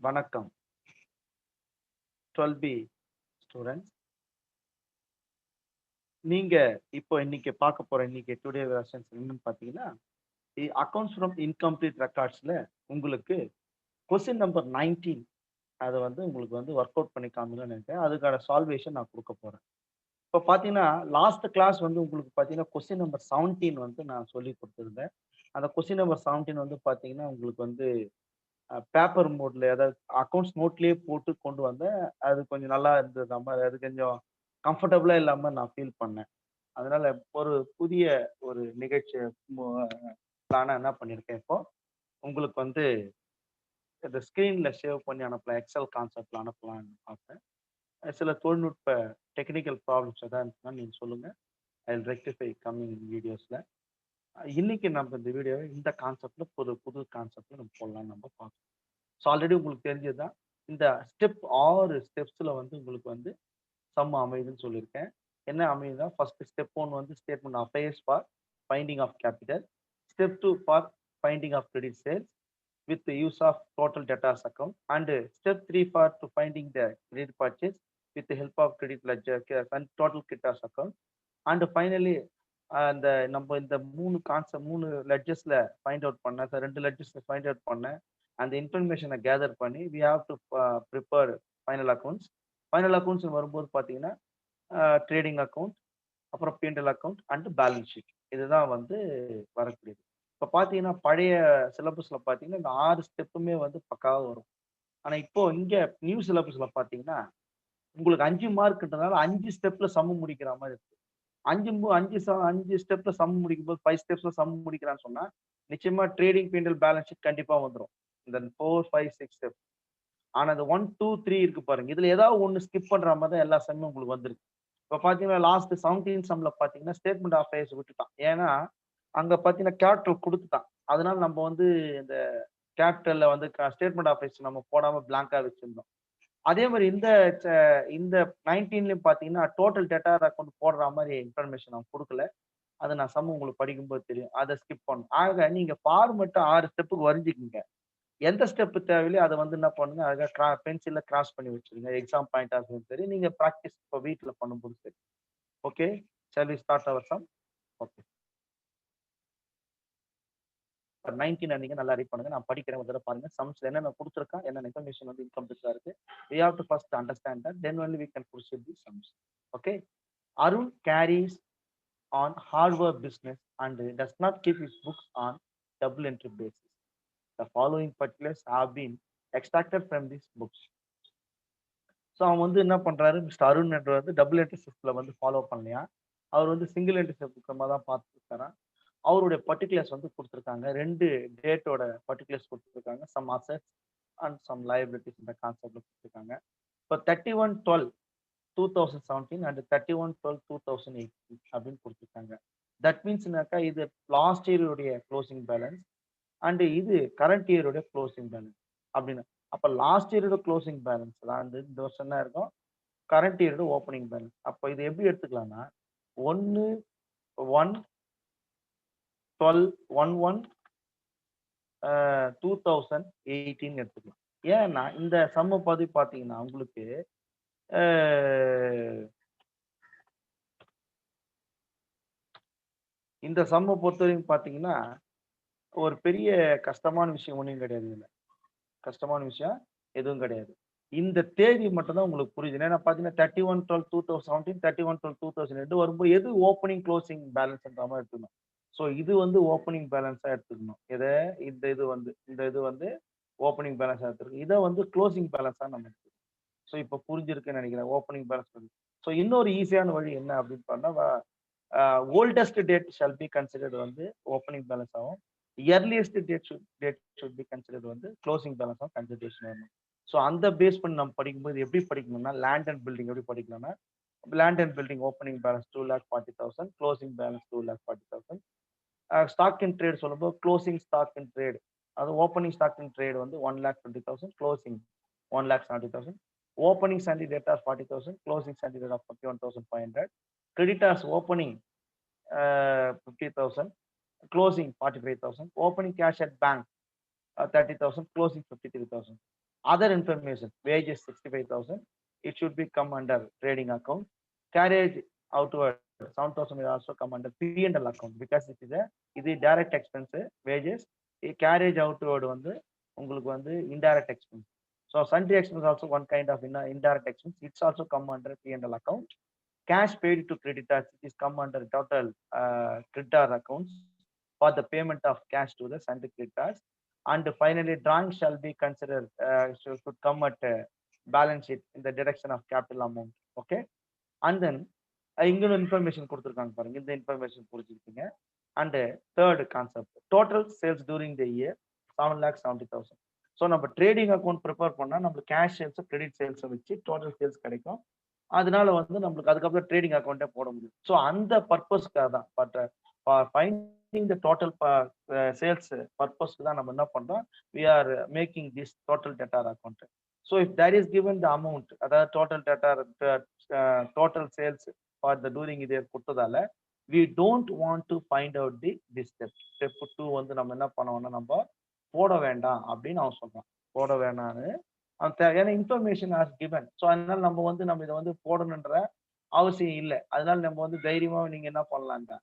வணக்கம் 12B students. நீங்க இப்போ இன்னைக்கு பார்க்க போற இன்னைக்கு டுடே வெர்ஷன்ஸ் என்னன்னு பார்த்தீங்கன்னா, அக்கவுண்ட்ஸ் ஃப்ரம் இன்கம்ப்ளீட் ரெக்கார்ட்ஸ்ல உங்களுக்கு கொஸ்டின் நம்பர் 19 அத வந்து உங்களுக்கு வந்து ஒர்க் அவுட் பண்ணி காமிக்கலாம்னு நினைக்கிறேன். அதுக்கான சால்வேஷன் நான் குடுக்க போறேன். இப்போ பார்த்தீங்கன்னா, லாஸ்ட் கிளாஸ் வந்து உங்களுக்கு பார்த்தீங்கன்னா, கொஸ்டின் நம்பர் 17 வந்து நான் சொல்லிக் குடுத்திருந்தேன். அந்த கொஸ்டின் நம்பர் 17 வந்து பார்த்தீங்கன்னா, உங்களுக்கு வந்து பேப்பர் மோட்ல அதாவது அக்கவுண்ட்ஸ் நோட்லயே போட்டு கொண்டு வந்தேன். அது கொஞ்சம் நல்லா இருந்தது. அது கொஞ்சம் கம்ஃபர்டபுளா இல்லாம நான் ஃபீல் பண்ணேன். அதனால ஒரு புதிய ஒரு நிகழ்ச்சி மு பிளானா என்ன பண்ணியிருக்கேன் இப்போ, உங்களுக்கு வந்து இந்த ஸ்க்ரீன்ல சேவ் பண்ணி அனுப்பலாம். எக்ஸெல் கான்செப்ட்ல அனுப்பலாம்னு பார்த்தேன். சில தொழில்நுட்ப டெக்னிக்கல் ப்ராப்ளம்ஸ் எதா இருந்துச்சுன்னா நீங்க சொல்லுங்க. ஐ வில் ரெக்டிஃபை கம்மிங் வீடியோஸ்ல. இன்னைக்கு நம்ம இந்த வீடியோவ இந்த கான்செப்ட்ல புது கான்செப்ட்ல நம்ம போடலாம்னு நம்ம பார்க்கலாம். ஸோ ஆல்ரெடி உங்களுக்கு தெரிஞ்சது தான். இந்த 6 ஸ்டெப்ஸ்ல வந்து உங்களுக்கு வந்து சம் அமையுதுன்னு சொல்லியிருக்கேன். என்ன அமையுதுன்னா, ஃபர்ஸ்ட் ஸ்டெப் 1 வந்து statement of affairs for finding of capital. Step 2 for finding of credit sales with use of total debtors account and step 3 for to finding the credit purchase with help of credit ledger and total creditors account and finally அந்த நம்ம இந்த 3 லெட்ஜஸ்ல find out பண்ணேன். 2 லெட்ஜஸ்ல find out பண்ணேன். அந்த இன்ஃபர்மேஷனை gather பண்ணி we have to prepare final accounts. Final accounts வரும்போது பார்த்தீங்கன்னா, ட்ரேடிங் அக்கவுண்ட், அப்புறம் P&L account and balance sheet. இதுதான் வந்து வரக்கூடியது. இப்ப பார்த்தீங்கன்னா, பழைய சிலபஸ்ல பார்த்தீங்கன்னா, இந்த 6 ஸ்டெப்புமே வந்து பக்காவா வரும். ஆனா இப்போ இங்க நியூ சிலபஸ்ல பார்த்தீங்கன்னா, உங்களுக்கு 5 மார்க்ன்றனால 5 ஸ்டெப்ல சம் முடிக்கிற மாரி இருக்கு. 5 ஸ்டெப்ல சம் முடிக்கும்போது 5 ஸ்டெப்ஸ்ல சம் முடிக்கிறான்னு சொன்னா, நிச்சயமா ட்ரேடிங் P&L பேலன்ஸ் ஷீட் கண்டிப்பா வந்துரும். இந்த 4, 5, 6 ஸ்டெப். ஆனா இந்த 1, 2, 3 இருக்கு பாருங்க. இதுல ஏதாவது ஒண்ணு ஸ்கிப் பண்ற மாரி தான் எல்லா சம்மும் உங்களுக்கு வந்திருக்கு. இப்ப பார்த்தீங்கன்னா, லாஸ்ட் 17 சம்ல பார்த்தீங்கன்னா, ஸ்டேட்மெண்ட் ஆஃப் அஃபேர்ஸ் விட்டுட்டான். ஏன்னா, அங்க பார்த்தீங்கன்னா கேப்பிட்டல் குடுத்துட்டான். அதனால நம்ம வந்து இந்த கேப்பிட்டல்ல வந்து ஸ்டேட்மெண்ட் ஆஃப் அஃபேர்ஸ் நம்ம போடாம பிளாங்க்கா வச்சிருந்தோம். அதே மாரி ச இந்த 19லயும் பார்த்தீங்கன்னா, டோட்டல் டெட்டார் அக்கவுண்ட் போடுற மாரி இன்ஃபர்மேஷன் அவன் குடுக்கல. அத நான் சம் உங்களுக்கு படிக்கும்போது தெரியும். அத ஸ்கிப் பண்ணணும். ஆக நீங்க ஃபார்மட்ட 6 ஸ்டெப்புக்கு வரைஞ்சுக்கங்க. எந்த ஸ்டெப் தேவையில்லையோ அத வந்து என்ன பண்ணுங்க, அழகா பென்சில்ல கிராஸ் பண்ணி வச்சுருங்க. எக்ஸாம் பாயிண்ட் ஆஃப் வியூவும் சரி, நீங்க பிராக்டிஸ் இப்ப வீட்ல பண்ணும்போது சரி. Okay. Shall we start our sum? Okay. 19 அன்னைக்கு நல்லா ரீட் பண்ணுங்க. நான் படிக்கிறேன். ஒரு தடவ பாருங்க. சம்ஸ்ல என்னென்ன குடுத்துருக்கான், என்னென்ன இன்ஃபர்மேஷன் வந்து இன்கம்ப்ளீட்டா இருக்கு. We have to first understand that, then only we can proceed the sums. Okay. Arun carries on hardware business and does not keep his books on double entry basis. The following particulars have been extracted from these books. So அவன் வந்து என்ன பண்றாரு, mister Arun என்ற வந்து double entry சிஸ்டம்ல வந்து follow பண்ணலையாம். அவர் வந்து single entry சிஸ்டமா தான் பார்த்துருக்காராம். அவருடைய பர்ட்டிகுலர்ஸ் வந்து குடுத்துருக்காங்க. 2 டேட்டோட பர்ட்டிகுலர்ஸ் குடுத்துருக்காங்க. சம் அசெட்ஸ் அண்ட் சம் லயபிலிட்டீஸ் இந்த கான்செப்ட்ல குடுத்துருக்காங்க. இப்ப 31/12/2017 அண்ட் 31/12/2018 அப்படின்னு குடுத்துருக்காங்க. தட் மீன்ஸ்னாக்கா இது லாஸ்ட் இயர் உடைய க்ளோசிங் பேலன்ஸ் அண்ட் இது கரண்ட் இயர் உடைய க்ளோசிங் பேலன்ஸ் அப்படின்னு. அப்ப லாஸ்ட் இயரோட க்ளோசிங் பேலன்ஸ் தான் வந்து இந்த வருஷம் தான் இருக்கும். கரண்ட் இயரோட ஓப்பனிங் பேலன்ஸ். அப்ப இது எப்படி எடுத்துக்கலாம்னா 1 1 12 11 2018 எடுத்துக்கலாம். ஏன்னா இந்த சம்ம பத்தி பார்த்தீங்கன்னா உங்களுக்கு அஹ், இந்த சம்ம பொறுத்தவரைக்கும் பார்த்தீங்கன்னா ஒரு பெரிய கஷ்டமான விஷயம் ஒண்ணும் கிடையாது இதுல. கஷ்டமான விஷயம் எதுவும் கிடையாது. இந்த தேதி மட்டும் தான் உங்களுக்கு புரியுது. ஏன்னா பார்த்தீங்கன்னா 31/12/2017 31/12/2002 வரும்போது எது ஓப்பனிங் க்ளோசிங் பேலன்ஸ்ன்ற மாரி எடுத்துக்கணும். ஸோ இது வந்து ஓப்பனிங் பேலன்ஸா எடுத்துக்கணும். இந்த இது வந்து ஓப்பனிங் பேலன்ஸா எடுத்துக்கணும். இத வந்து க்ளோசிங் பேலன்ஸா நம்ம எடுத்துக்கணும். ஸோ இப்ப புரிஞ்சிருக்குன்னு நினைக்கிறேன். Opening balance. ஸோ இன்னொரு ஈஸியான வழி என்ன அப்படின்னு பார்த்தா, oldest date shall be considered வந்து ஓப்பனிங் பேலன்ஸ் ஆகும். Earliest date should be considered வந்து க்ளோசிங் பேலன்ஸ் ஆகும் கன்சிடரேஷன் வரணும். ஸோ அந்த பேஸ் பண்ணி நம்ம படிக்கும்போது எப்படி படிக்கணும்னா, லேண்ட் அண்ட் பில்டிங் எப்படி படிக்கலாம்னா, land and building opening balance 2,40,000, closing balance 2,40,000. Stock in trade சொல்லும்போது க்ளோசிங் ஸ்டாக் இன் ட்ரேட் அது ஓப்பனிங் ஸ்டாக் இன் ட்ரேட் வந்து 1,20,000, closing 1,70,000. Opening sundry date of 40,000, closing Sunday date of 41,500. Creditors opening 50,000, closing 45,000, opening cash at bank 30,000, closing 53,000. Other information, wages 65,000, it should be come under trading account. Carriage outward 7,000 will also come under P&L account because இது direct expense wages. Carriage outward வந்து உங்களுக்கு வந்து indirect expense. So sundry expense also one kind of indirect expense. It's also come under P&L account. Cash paid to creditors is come under total creditor accounts for the payment of cash to the sundry creditors. And finally, drawing shall be considered should come at balance sheet in the direction of capital amount. Okay, and then இன்னொரு information கொடுத்துருக்காங்க பாருங்க, இந்த information புரிஞ்சுக்கிட்டீங்க. And third concept, total sales during the year 7,70,000. So நம்ம trading account prepare பண்ணா நம்மளுக்கு cash sales credit சேல்ஸை வச்சு total sales கிடைக்கும். அதனால வந்து நம்மளுக்கு அதுக்கப்புறம் ட்ரேடிங் அக்கௌண்ட்டே போட முடியும். ஸோ அந்த பர்பஸ்க்காக தான், but finding the total sales பர்பஸ்க்கு தான் நம்ம என்ன பண்றோம், we are making this total debtor account. So if there is given the amount, அதாவது total debtor total sales for the during இதே கொடுத்ததால we don't want to find out the step 2 வந்து நம்ம என்ன பண்ணுவோம்னா நம்ம போட வேண்டாம் அப்படின்னு அவன் சொல்றான். போட வேணான்னு ஏன்னா இன்ஃபர்மேஷன் ஆஸ் கிவன். ஸோ அதனால நம்ம வந்து நம்ம இதை வந்து போடணுன்ற அவசியம் இல்லை. அதனால நம்ம வந்து தைரியமா நீங்க என்ன பண்ணலாம்டா,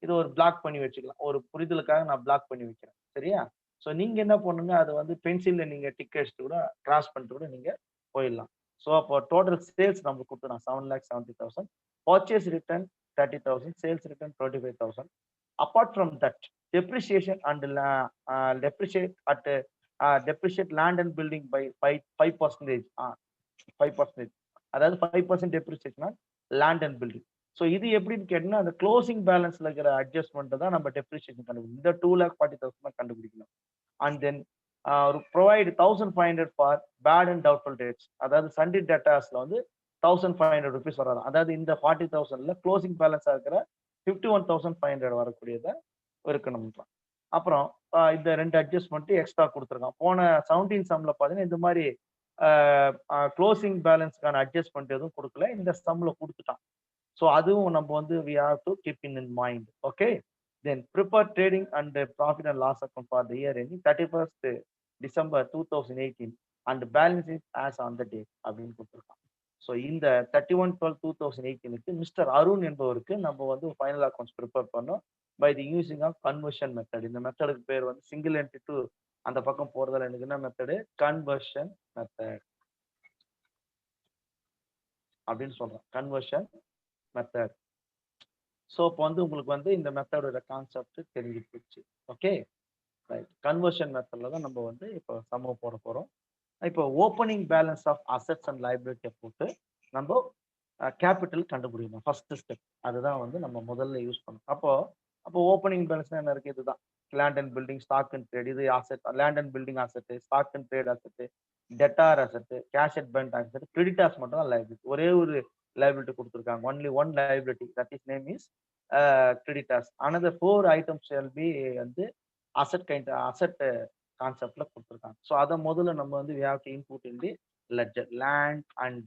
இது ஒரு பிளாக் பண்ணி வச்சுக்கலாம். ஒரு புரிதலுக்காக நான் பிளாக் பண்ணி வைக்கிறேன், சரியா? ஸோ நீங்க என்ன பண்ணுங்க, அதை வந்து பென்சில்ல நீங்க டிக் அடிச்சுட்டு கூட கிராஸ் பண்ணிட்டு கூட நீங்க போயிடலாம். ஸோ அப்போ டோட்டல் சேல்ஸ் நம்ம கொடுத்துறோம் 7,70,000, purchase return 30,000, sales return 25,000. Apart from that depreciation and depreciate land and building by 5%. 5%, அதாவது 5% depreciation land and building. So இது எப்படின்னு கேட்டீங்கன்னா, அந்த க்ளோசிங் பேலன்ஸ்ல இருக்கிற அட்ஜஸ்ட்மெண்ட் தான் நம்ம டெப்ரிசியேஷன் கண்டுபிடிக்கணும். இந்த 2,40,000 தான் கண்டுபிடிக்கணும். And then provide 1,500 for bad and doubtful debts. அதாவது சண்டே டேட்டாஸ்ல வந்து 1,500 rupees வராது. அதாவது இந்த 40,000ல க்ளோசிங் பேலன்ஸா இருக்கிற 51,500 வரக்கூடியதை இருக்கணும். அப்புறம் இந்த 2 அட்ஜஸ்ட்மெண்ட் எக்ஸ்ட்ரா கொடுத்துருக்கான். போன 17 சம்ல பாத்தீங்கன்னா இந்த மாதிரி க்ளோசிங் பேலன்ஸ்க்கான அட்ஜஸ்ட்மெண்ட் எதுவும் கொடுக்கல, இந்த சம்ல கொடுத்துட்டான். ஸோ அதுவும் நம்ம வந்து we have to keep in mind. Okay, then prepare trading and profit and loss account for the year ending 31st December 2018 and balance it as on the date அப்படின்னு கொடுத்துருக்கான். So இந்த 31/12/2018க்கு மிஸ்டர் அருண் என்பவருக்கு நம்ம வந்து final accounts prepare பண்ணோம் by the using of conversion method. இந்த மெத்தடுக்கு பேர் வந்து சிங்கிள் என்ட்ரி டு அந்த பக்கம் போறதால எனக்கு என்ன மெத்தடு, கன்வர்ஷன் மெத்தட் அப்படின்னு சொல்றேன். Conversion method. ஸோ இப்போ வந்து உங்களுக்கு வந்து இந்த மெத்தடோட கான்செப்ட் தெரிஞ்சு போச்சு. Okay right. கன்வர்ஷன் மெத்தட்ல தான் நம்ம வந்து இப்போ சம போட போறோம். இப்போ opening balance of assets and லைபிலிட்டியை போட்டு நம்ம கேபிட்டல் கண்டுபிடிக்கணும். ஃபர்ஸ்ட் ஸ்டெப் அதுதான் வந்து நம்ம முதல்ல யூஸ் பண்ணணும். அப்போ ஓப்பனிங் பேலன்ஸ் என்ன இருக்கு, இதுதான் land and building, stock and trade. இது asset, land and building asset, stock and trade asset, debtor asset, cash at bank asset, creditors மட்டும் தான் லைபிலிட்டி. ஒரே ஒரு liability கொடுத்துருக்காங்க. only one liability, that is name is creditors. Another 4 items shall be வந்து asset கான்செப்ட்ல கொடுத்துருக்காங்க. So அதை முதல்ல நம்ம வந்து we have to input in the ledger. land and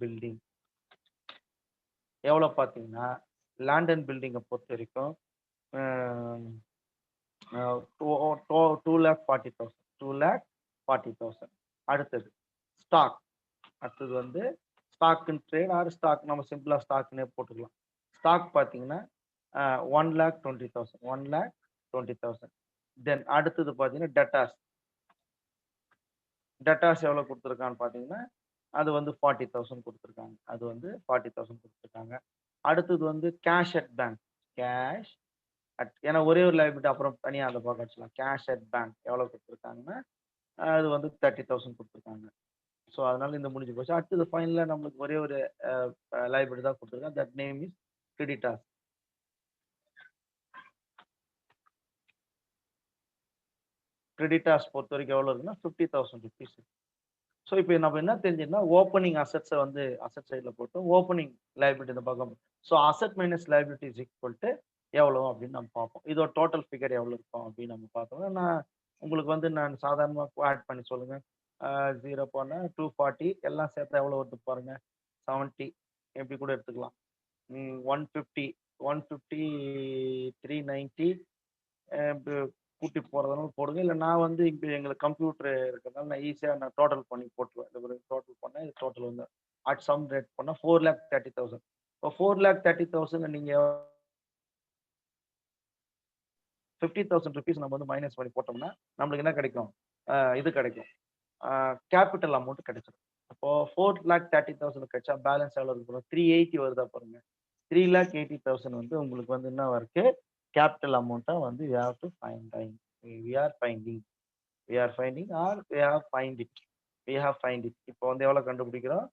building எவ்வளோ பார்த்தீங்கன்னா, லேண்ட் அண்ட் பில்டிங்கை பொறுத்த வரைக்கும் 2,40,000. 2,40,000. அடுத்தது ஸ்டாக். அடுத்தது வந்து stock and trade or stock, நம்ம சிம்பிளா ஸ்டாக்னே போட்டுக்கலாம். ஸ்டாக் பார்த்தீங்கன்னா 1,20,000. 1,20,000. தென் அடுத்தது பார்த்தீங்கன்னா டெட்டாஸ். டெட்டாஸ் எவ்வளோ கொடுத்துருக்கான்னு பார்த்தீங்கன்னா அது வந்து 40,000 கொடுத்துருக்காங்க. அது வந்து 40,000 கொடுத்துருக்காங்க. அடுத்தது வந்து cash at bank. Cash at, ஏன்னா ஒரே ஒரு லைபிலிட்டி அப்புறம் தனியாக அதை பார்க்க வச்சுக்கலாம். கேஷ் அட் பேங்க் எவ்வளோ கொடுத்துருக்காங்கன்னா அது வந்து 30,000 கொடுத்துருக்காங்க. ஸோ அதனால இந்த முடிஞ்சு போச்சு. அடுத்தது ஃபைனலா நம்மளுக்கு ஒரே ஒரு லைபிலிட்டி தான் கொடுத்துருக்காங்க. That name is creditors. Creditors பொறுத்த வரைக்கும் எவ்வளோ இருக்குன்னா 50,000 rupees. ஸோ இப்போ நம்ம என்ன தெரிஞ்சுன்னா, ஓப்பனிங் அசெட்ஸை வந்து அசெட் சைடில் போட்டு ஓப்பனிங் லைபிலிட்டி இந்த பக்கம். So asset minus liability is equal to எவ்வளோ அப்படின்னு நம்ம பார்ப்போம். இதோட டோட்டல் ஃபிகர் எவ்வளோ இருக்கும் அப்படின்னு நம்ம பார்த்தோம்னா, நான் உங்களுக்கு வந்து நான் சாதாரணமாக ஆட் பண்ணி சொல்லுங்க. 0.240 எல்லாம் சேர்த்தா எவ்வளோ வருது பாருங்க, 70 எப்படி கூட எடுத்துக்கலாம். 150, 150, 390, கூட்டி போறதுனால போடுங்க. இல்ல நான் வந்து இப்ப எங்களுக்கு கம்ப்யூட்டர் இருக்கிறதுனால நான் ஈஸியா நான் டோட்டல் பண்ணி போட்டுருவேன். இது ஒரு டோட்டல் பண்ணா இது டோட்டல் வந்து அட் சம் ரேட் பண்ணா 4,30,000. இப்போ 4,30,000 நீங்க 50,000 ருபீஸ் நம்ம வந்து மைனஸ் பண்ணி போட்டோம்னா நம்மளுக்கு என்ன கிடைக்கும்? இது கிடைக்கும். கேபிட்டல் அமௌண்ட் கிடைச்சிடும். அப்போ 4,30,000 கிடைச்சா பேலன்ஸ் எவ்வளவு இருக்கும்? 380 வருதா பாருங்க. 3,80,000 வந்து உங்களுக்கு வந்து என்ன இருக்கு? கேபிட்டல் அமௌண்ட்டா வந்து you have to find time. We are finding. We are finding or we have find it. We have find it. இப்போ வந்து எவ்வளவு கண்டுபிடிக்கிறோம்?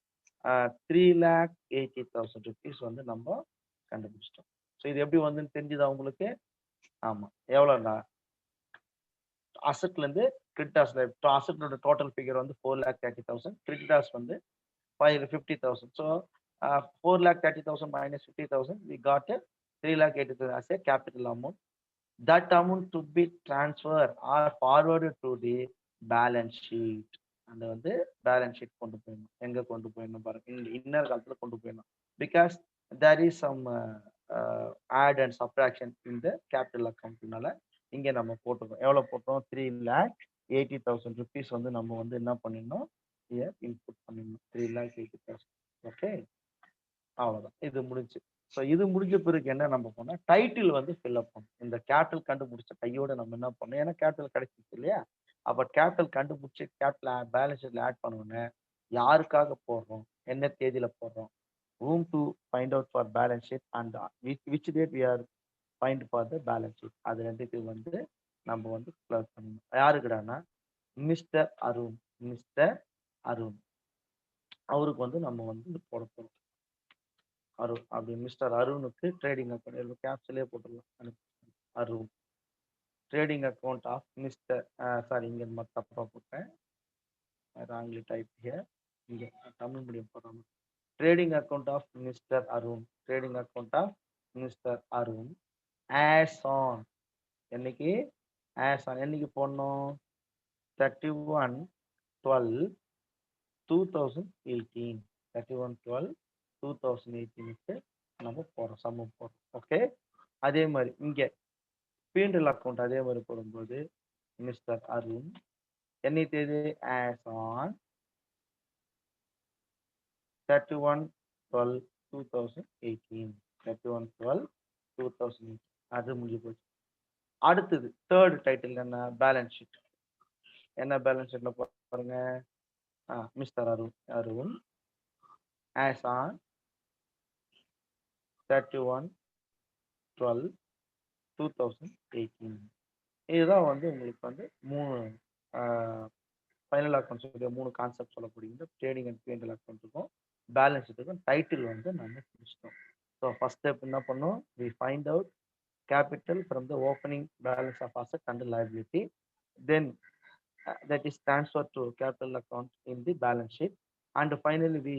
3,80,000 ருபீஸ் வந்து நம்ம கண்டுபிடிச்சிட்டோம். ஸோ இது எப்படி வந்துன்னு தெரிஞ்சுதா உங்களுக்கு? ஆமா. எவ்வளோண்ணா? அசெட்ல இருந்து கிரெடிட்டார்ஸ்ல அசெட்டோட டோட்டல் ஃபிகர் வந்து 4,30,000. கிரெடிட்டார்ஸ் வந்து 50,000. So 4,30,000 minus 50,000, we got a 3,80,000 as a capital amount. That amount to be transferred or forwarded to the balance sheet. அந்த வந்து பேலன்ஸ் ஷீட் கொண்டு போயிடணும். எங்க கொண்டு போயிடணும் பாருங்க. இங்க இன்னர் காலத்துல கொண்டு போயிடணும். Because there is some add and subtraction in the capital accountனால இங்க நம்ம போட்டுருக்கோம். எவ்வளவு போட்டோம்? 3,80,000 ருபீஸ் வந்து நம்ம வந்து என்ன பண்ணிடணும்? here input பண்ணிடணும். 3,80,000. ஓகே, அவ்வளவுதான். இது முடிஞ்சு. ஸோ இது முடிஞ்ச பிறகு என்ன நம்ம பண்ணோம்? டைட்டில் வந்து ஃபில் அப் பண்ணணும். இந்த கேபிட்டல் கண்டுபிடிச்ச கையோட நம்ம என்ன பண்ணோம்? ஏன்னா கேபிட்டல் கிடைச்சிச்சு இல்லையா? அப்ப கேபிட்டல் கண்டுபிடிச்சு கேபிட்டல் பேலன்ஸ் ஷீட்ல ஆட் பண்ணோன்னே யாருக்காக போடுறோம்? என்ன தேதியில போடுறோம்? whom to find out for balance sheet and which date we are find for the balance sheet. அது ரெண்டுக்கு வந்து நம்ம வந்து க்ளோஸ் பண்ணணும். யாருக்குடானா மிஸ்டர் அருண். மிஸ்டர் அருண் அவருக்கு வந்து நம்ம வந்து போட போறோம். அருண் அப்படி மிஸ்டர் அருணுக்கு ட்ரேடிங் அக்கௌண்ட் கேப்ஸ்லயே போட்டுடலாம். Arun trading account of mister sorry இங்க தப்பா போட்டேன். Wrongly type here. இங்க தமிழ் மீடியம் போடுறோம். Trading account of mister Arun. Trading account of mister Arun as on என்னைக்கு? ஆஸ் ஆன் என்னைக்கு போடணும்? 31/12/2018. 31/12/2018க்கு நம்ம போறோம். சம்மம் போறோம். ஓகே, அதே மாதிரி இங்க பீண்டல் அக்கௌண்ட் அதே மாதிரி போடும்போது மிஸ்டர் அருண் என்னை தேதி ஆஸ் ஆன் 31/12/2018. 31/12/2018 அது முடிஞ்சு போச்சு. அடுத்தது தேர்ட் டைட்டில் என்ன? Balance sheet. என்ன பேலன்ஸ் ஷீட்ல பாருங்க? Mister Arun as on 31/12/2018. இதுதான் வந்து உங்களுக்கு வந்து 3 ஃபைனல் அக்கௌண்ட்ஸ் 3 கான்செப்ட் சொல்லக்கூடிய ட்ரேடிங் அண்ட் பிஎன்எல் அக்கௌண்ட்டுக்கும் பேலன்ஸ் ஷீட்டுக்கும் டைட்டில் வந்து நம்ம முடிச்சிட்டோம். ஸோ ஃபர்ஸ்ட் ஸ்டெப் என்ன பண்ணோம்? We find out capital from the opening balance of asset and liability, then that is transferred to capital account in the balance sheet, and finally we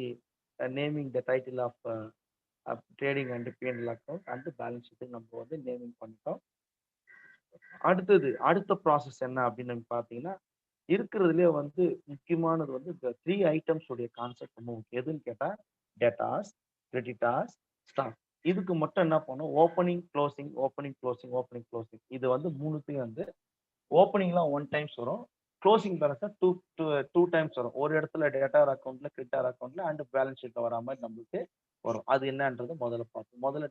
naming the title of trading and P&L account and the balance sheet நம்ம வந்து naming பண்ணிட்டோம். அடுத்த process என்ன அப்படின்னு பார்த்தீங்கன்னா, இருக்கிறதுலே வந்து முக்கியமானது வந்து இந்த 3 ஐட்டம்ஸ் உடைய கான்செப்ட் ரொம்ப முக்கியம். எதுன்னு கேட்டா டேட்டாஸ், கிரெடிட்டாஸ், ஸ்டாக். இதுக்கு மட்டும் என்ன பண்ணும்? Opening closing opening closing opening closing இது வந்து மூணுத்தையும் வந்து ஓப்பனிங்லாம் 1 டைம்ஸ் வரும். க்ளோசிங் பேலன்ஸ் டூ டைம்ஸ் வரும். ஒரு இடத்துல டேட்டார் அக்கௌண்ட்ல கிரெடிட்டார் அக்கௌண்ட்ல அண்ட் பேலன்ஸ் ஷீட்ல வர மாதிரி நம்மளுக்கு வரும். அது என்னன்றது முதல்ல பார்ப்போம். முதல்ல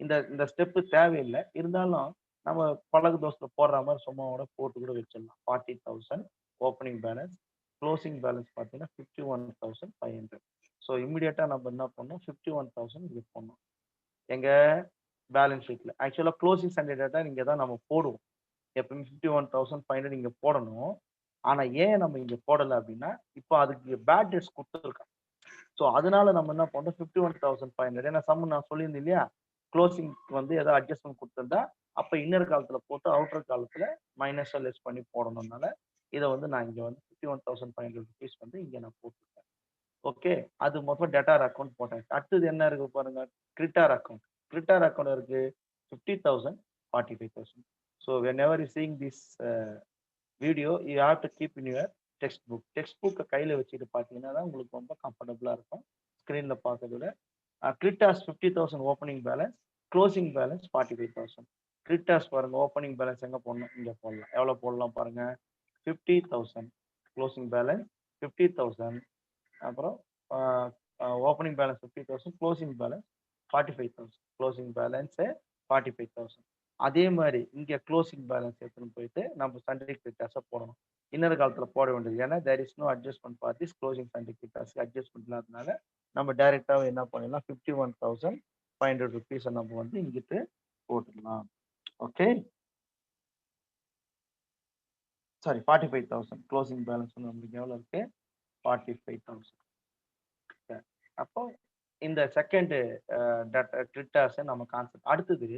இந்த ஸ்டெப்பு தேவையில்லை. இருந்தாலும் நம்ம பழகு தோசைல போடுற மாதிரி சும்மாவோட போட்டு கூட வச்சிடலாம். 40,000 ஓப்பனிங் பேலன்ஸ், க்ளோசிங் பேலன்ஸ் பார்த்தீங்கன்னா 51,500. ஸோ இம்மிடியட்டா நம்ம என்ன பண்ணோம்? 51,000 இது பண்ணோம். எங்க பேலன்ஸ் ஷீட்ல ஆக்சுவலா க்ளோசிங் சண்டே டேட்டா இங்க தான் நம்ம போடுவோம். எப்பவுமே 51,500 இங்க போடணும். ஆனா ஏன் நம்ம இங்க போடல அப்படின்னா, இப்போ அதுக்கு பேட் டேட்ஸ் கொடுத்துருக்காங்க. ஸோ அதனால நம்ம என்ன பண்றோம்? 51,500 ஏன்னா சம் நான் சொல்லியிருந்தேன் இல்லையா? க்ளோசிங் வந்து ஏதாவது அட்ஜஸ்ட்மெண்ட் கொடுத்துருந்தா அப்ப இன்னர் காலத்துல போட்டு அவுட்டர் காலத்துல மைனஸ் லெஸ் பண்ணி போடணும்னால இதை வந்து நான் இங்க வந்து 51,500 ருபீஸ் வந்து இங்க நான் போட்டுருக்கேன். ஓகே, அது மொத்தம் டேட்டார் அக்கௌண்ட் போட்டேன். அடுத்தது என்ன இருக்கு பாருங்க? Creditor account. கிரெடிட்டார் அக்கௌண்ட் இருக்கு 50,000, 45,000. So whenever you seeing this video you have to keep in your text book. Text புக்கை கையில வச்சுட்டு பார்த்தீங்கன்னா தான் உங்களுக்கு ரொம்ப கம்ஃபர்டபுளா இருக்கும். ஸ்கிரீன்ல பார்க்கறத விட creditors 50,000 opening balance, closing balance 45,000. கிரிட்டாஸ் பாருங்க, ஓப்பனிங் பேலன்ஸ் எங்க போடணும்? இங்க போடலாம். எவ்வளவு போடலாம் பாருங்க. 50,000 க்ளோசிங் பேலன்ஸ் 50,000. அப்புறம் opening balance 50,000, closing balance 45,000. Closing balance 45,000. அதே மாதிரி இங்க க்ளோசிங் பேலன்ஸ் எடுத்துன்னு போயிட்டு நம்ம சண்டே கிரிட்டாஸை போடணும். இன்னொரு காலத்துல போட வேண்டியது. ஏன்னா there is no adjustment for this closing sundry கிரிட்டாஸ்க்கு அட்ஜஸ்ட்மெண்ட் இல்லாதனால நம்ம டைரெக்டாக என்ன பண்ணிடலாம், 51,500 ருபீஸை நம்ம வந்து இங்கிட்டு போட்டுடலாம். ஓகே, சாரி 45,000 க்ளோசிங் பேலன்ஸ் வந்து நம்மளுக்கு எவ்வளோ இருக்கு? 45,000. அப்போ இந்த செகண்ட் கிரிட்டாஸ் நம்ம கான்செப்ட். அடுத்தது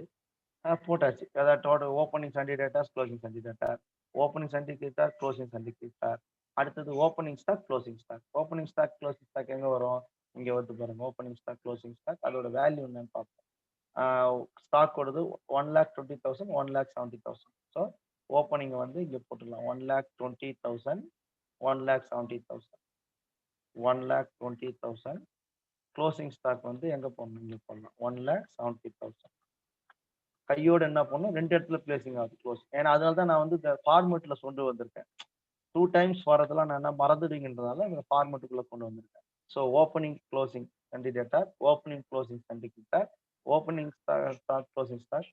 போட்டாச்சு. அதாவது total opening sundry debtors, closing sundry debtor, opening sundry creditor, closing sundry creditor. அடுத்தது opening stock, closing stock. Opening stock, closing stock எங்க வரும்? இங்க வந்து பாருங்க. ஓப்பனிங் ஸ்டாக், க்ளோசிங் ஸ்டாக், அதோட வேல்யூ என்னன்னு பார்ப்போம். ஸ்டாக் ஓடுது 1,20,000, 1,70,000. ஸோ ஓப்பனிங் வந்து இங்க போட்டுடலாம். 1,20,000, 1,70,000, 1,20,000. க்ளோசிங் ஸ்டாக் வந்து எங்க போடணும்? இங்க போடலாம். 1,70,000. கையோட என்ன பண்ணணும்? 2 இடத்துல பிளேசிங் ஆகுது க்ளோஸ். ஏன்னா அதனால தான் நான் வந்து இந்த ஃபார்மெட்ல கொண்டு வந்திருக்கேன். 2 டைம்ஸ் வரதெல்லாம் நான் என்ன மறந்துடுங்கன்றதால இந்த ஃபார்மெட்டுக்குள்ள கொண்டு வந்திருக்கேன். So opening closing sundry debtor, opening closing sundry கிட்ட, opening stock, closing stock,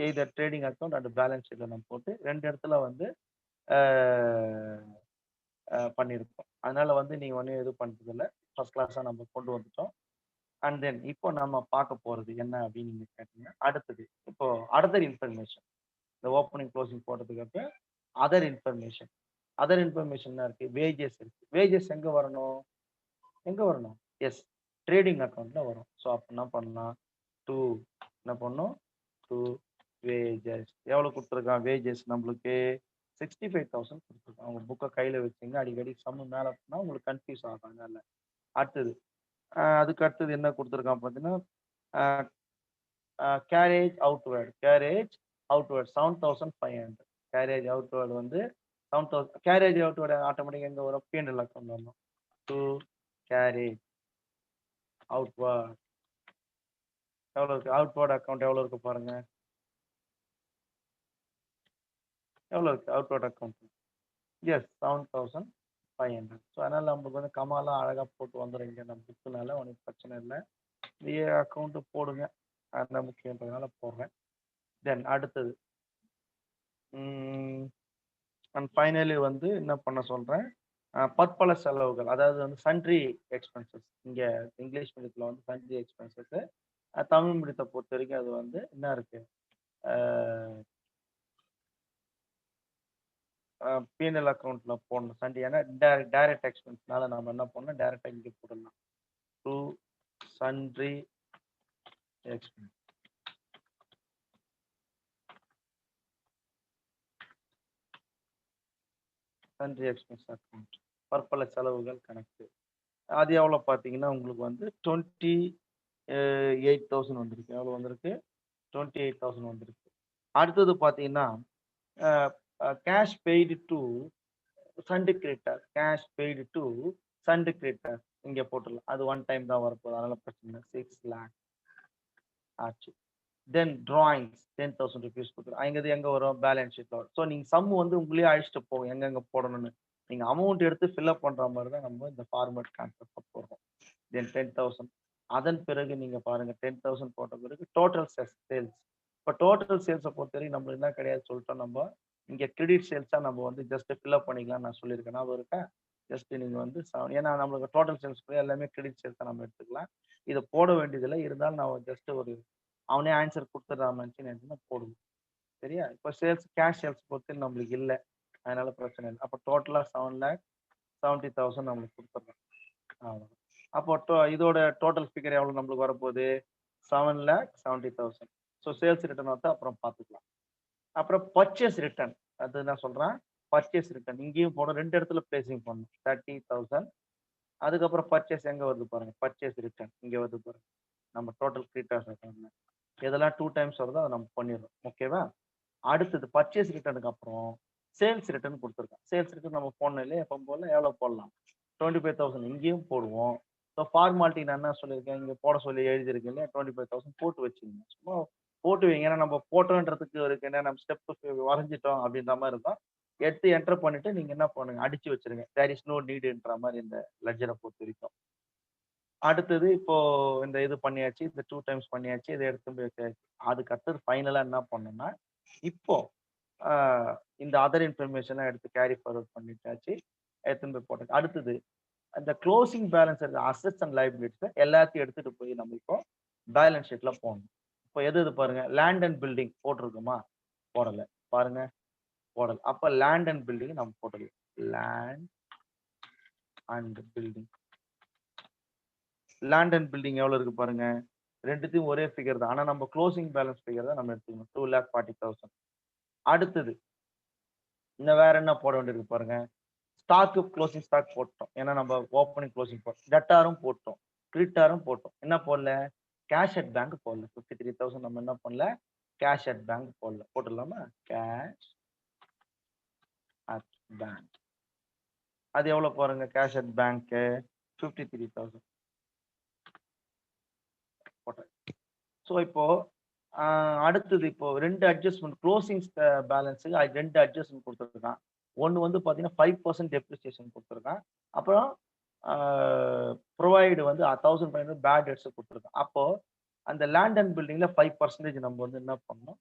either trading account and balance ஷீட்ல நம்ம போட்டு 2 இடத்துல வந்து பண்ணியிருக்கோம். அதனால வந்து நீங்க ஒன்றும் எதுவும் பண்றது இல்லை. ஃபர்ஸ்ட் கிளாஸாக நம்ம கொண்டு வந்துட்டோம். அண்ட் தென் இப்போ நம்ம பார்க்க போறது என்ன அப்படின்னு நீங்க கேட்டீங்கன்னா, அடுத்தது இப்போ அதர் இன்ஃபர்மேஷன். இந்த ஓப்பனிங் க்ளோசிங் போட்டதுக்கு அப்புறம் அதர் இன்ஃபர்மேஷன். அதர் இன்ஃபர்மேஷன் இருக்கு. வேஜஸ் இருக்கு. வேஜஸ் எங்க வரணும்? எங்க வரணும்? எஸ், ட்ரேடிங் அக்கௌண்ட்ல வரும். ஸோ அப்போ என்ன பண்ணலாம்? டூ என்ன பண்ணணும்? To wages. எவ்வளவு கொடுத்துருக்கான் வேஜஸ்? நம்மளுக்கு 65,000 கொடுத்துருக்கான். அவங்க புக்கை கையில வச்சுங்க. அடிக்கடி சம்மு மேல போனா உங்களுக்கு கன்ஃபியூஸ் ஆகும். அதனால அடுத்தது அதுக்கு அடுத்தது என்ன கொடுத்துருக்கான் பார்த்தீங்கன்னா, carriage outward. Carriage outward 7,500. Carriage outward வந்து 7,000. கேரேஜ் அவுட்வேர்டு ஆட்டோமேட்டிக் எங்க வரும்? பிஎன்எல் அக்கௌண்ட் வரணும். டு கேரேஜ் அவுட்வேர்ட் எவ்வளோ இருக்கு? அவுட்வேர்ட் அக்கௌண்ட் எவ்வளோ இருக்கு பாருங்க. எவ்வளோ இருக்கு அவுட்வேர்ட் அக்கௌண்ட்? எஸ், 7,500. ஸோ அதனால நம்மளுக்கு வந்து கமாலாம் அழகா போட்டு வந்துடும். இங்கே நம்ம புக்குனால ஒன்றும் பிரச்சனை இல்லை. ஏ அக்கௌண்ட் போடுங்க, அந்த முக்கியன்றதுனால போடுறேன். தென் அடுத்தது அண்ட் ஃபைனலி வந்து என்ன பண்ண சொல்றேன், பற்பல செலவுகள். அதாவது வந்து சன்ட்ரி எக்ஸ்பென்சஸ். இங்க இங்கிலீஷ் மீடியத்துல வந்து சன்ட்ரி எக்ஸ்பென்சஸ். தமிழ் மீடியத்தை பொறுத்த வரைக்கும் அது வந்து என்ன இருக்கு? பிஎன்எல் அக்கௌண்ட்ல போடணும் சண்டி. ஏன்னா டைரக்ட் எக்ஸ்பென்ஸ்னால நம்ம என்ன பண்ணணும்? டைரக்டா இங்கே போடலாம். To sundry expense. Sundry expense account, பற்பல செலவுகள் கணக்கு. அது எவ்வளோ பார்த்தீங்கன்னா உங்களுக்கு வந்து 28,000 வந்திருக்கு. எவ்வளோ வந்திருக்கு? 28,000 வந்திருக்கு. அடுத்தது பார்த்தீங்கன்னா cash paid to Sunday creditor. Cash paid to Sunday creditor இங்க போட்டுடலாம். அது ஒன் டைம் தான் வரப்போகுது, அதனால பிரச்சனை இல்லை. 6 lakh ஆச்சு. தென் டிராயிங்ஸ் 10,000 ருபீஸ் கொடுத்துரும். அங்கே எங்க வரும்? பேலன்ஸ் ஷீட்ல வரும். ஸோ நீங்க சம் வந்து உங்களே அழிச்சிட்டு போகும் எங்கெங்க போடணும்னு. நீங்க அமௌண்ட் எடுத்து ஃபில்அப் பண்ற மாதிரி தான் நம்ம இந்த ஃபார்மேட் கான்செப்ட் போடுறோம். தென் 10,000. அதன் பிறகு நீங்க பாருங்க 10,000 போட்ட பிறகு டோட்டல் சேல்ஸ். இப்போ டோட்டல் சேல்ஸை பொறுத்த வரைக்கும் நம்மளுக்கு என்ன கிடையாது சொல்லிட்டோம். நம்ம இங்க கிரெடிட் சேல்ஸா நம்ம வந்து ஜஸ்ட் ஃபில்அப் பண்ணிக்கலாம் நான் சொல்லியிருக்கேன். நான் இருக்கா ஜஸ்ட் நீங்க வந்து ஏன்னா நம்மளுக்கு டோட்டல் சேல்ஸ் எல்லாமே கிரெடிட் சேல்ஸா நம்ம எடுத்துக்கலாம். இதை போட வேண்டியதில்லை. இருந்தாலும் நான் ஜஸ்ட் ஒரு அவனே ஆன்சர் கொடுத்துட்றாமன்னு போடுவோம். சரியா? இப்போ சேல்ஸ் கேஷ் சேல்ஸ் பொறுத்து நம்மளுக்கு இல்லை, அதனால பிரச்சனை இல்லை. அப்போ டோட்டலா 7,70,000 நம்மளுக்கு கொடுத்துட்றோம். அவ்வளோ. அப்போ இதோட டோட்டல் ஃபிகர் எவ்வளோ நம்மளுக்கு வரப்போகுது? 7,70,000. ஸோ சேல்ஸ் ரிட்டர்ன் வந்து அப்புறம் பார்த்துக்கலாம். அப்புறம் பர்ச்சேஸ் ரிட்டர்ன். அது நான் சொல்றேன். பர்ச்சேஸ் ரிட்டர்ன் இங்கேயும் போட 2 இடத்துல பிளேசிங் பண்ணணும். 30,000. அதுக்கப்புறம் பர்ச்சேஸ் எங்க வருது பாருங்க. பர்ச்சேஸ் ரிட்டர்ன் இங்க வருது பாருங்க. நம்ம டோட்டல் கிரெடிட்டர்ஸ் அக்கௌண்ட்ல எதெல்லாம் 2 டைம்ஸ் வருதோ அதை நம்ம பண்ணிடுறோம். ஓகேவா? அடுத்தது பர்ச்சேஸ் ரிட்டர்னுக்கு அப்புறம் சேல்ஸ் ரிட்டர்ன் கொடுத்துருக்கோம். சேல்ஸ் ரிட்டர்ன் நம்ம போடணும் இல்லையா? எப்போ போல எவ்வளோ போடலாம்? 25,000 இங்கேயும் போடுவோம். ஸோ ஃபார்மாலிட்டி நான் என்ன சொல்லியிருக்கேன், இங்கே போட சொல்லி எழுதியிருக்கேன் இல்லையா? 25,000 போட்டு வச்சுக்கோங்க. சும்மா போட்டு வைங்க. ஏன்னா நம்ம போட்டோன்றதுக்கு ஒரு என்ன நம்ம ஸ்டெப் வரைஞ்சிட்டோம் அப்படின்ற மாதிரி இருக்கும். எடுத்து என்டர் பண்ணிட்டு நீங்க என்ன பண்ணுங்க, அடிச்சு வச்சிருங்க. தேர் இஸ் நோ நீடுன்ற மாதிரி இந்த லெட்ஜரை பொறுத்த வரைக்கும். அடுத்தது இப்போ இந்த இது பண்ணியாச்சு. இந்த 2 டைம்ஸ் பண்ணியாச்சு. இத எடுத்துட்டு போய் வச்சாச்சு. அதுக்கு அடுத்தது ஃபைனலா என்ன பண்ணணும்னா, இப்போ ஆ இந்த அதர் இன்ஃபர்மேஷன்லாம் எடுத்து கேரி ஃபார்வர்ட் பண்ணிட்டாச்சு. எடுத்துன்னு போய் போட்டாச்சு. அடுத்தது அந்த குளோசிங் பேலன்ஸ் இருக்க அசெட்ஸ் அண்ட் லைபிலிட்டீஸ எல்லாத்தையும் எடுத்துட்டு போய் நம்ம இப்போ பேலன்ஸ் ஷீட்ல போடணும். இப்போ எது எது பாருங்க, லேண்ட் அண்ட் பில்டிங் போட்டிருக்குமா? போடல. பாருங்க போடல. அப்ப லேண்ட் அண்ட் பில்டிங் நம்ம போட்டுடலாம். Land and building. Land and building எவ்வளவு இருக்கு பாருங்க. ரெண்டுத்தையும் ஒரே ஃபிகர் தான். ஆனா நம்ம க்ளோசிங் பேலன்ஸ் ஃபிகர் தான் நம்ம எடுத்துக்கணும். 2,40,000. அடுத்தது இன்னும் வேற என்ன போட வேண்டியிருக்கு பாருங்க. ஸ்டாக் க்ளோசிங் ஸ்டாக் போட்டோம். ஏன்னா நம்ம ஓப்பனிங் க்ளோசிங் போட்டோம். டெட்டாரும் போட்டோம். கிரெடிட்டாரும் போட்டோம். என்ன போடல? கேஷ் அட் பேங்க் போடல. 53,000 நம்ம என்ன பண்ணல? கேஷ் அட் பேங்க் போடல. போட்டுடலாமா? Cash at bank. அது எவ்வளவு பாருங்க? கேஷ் அட் பேங்க் 53,000 போட்டேன். ஸோ இப்போ அடுத்தது இப்போ 2 அட்ஜஸ்ட்மெண்ட் க்ளோசிங் பேலன்ஸுக்கு 2 அட்ஜஸ்ட்மெண்ட் கொடுத்துருக்கான். ஒன்னு வந்து பாத்தீங்கன்னா 5% டெப்ரிசியேஷன் கொடுத்துருக்கான். அப்புறம் ப்ரொவைடு வந்து 1,500 பேட் டெட்ஸ் கொடுத்துருக்கான். அப்போ அந்த லேண்ட் அண்ட் பில்டிங்ல 5% நம்ம வந்து என்ன பண்ணணும்?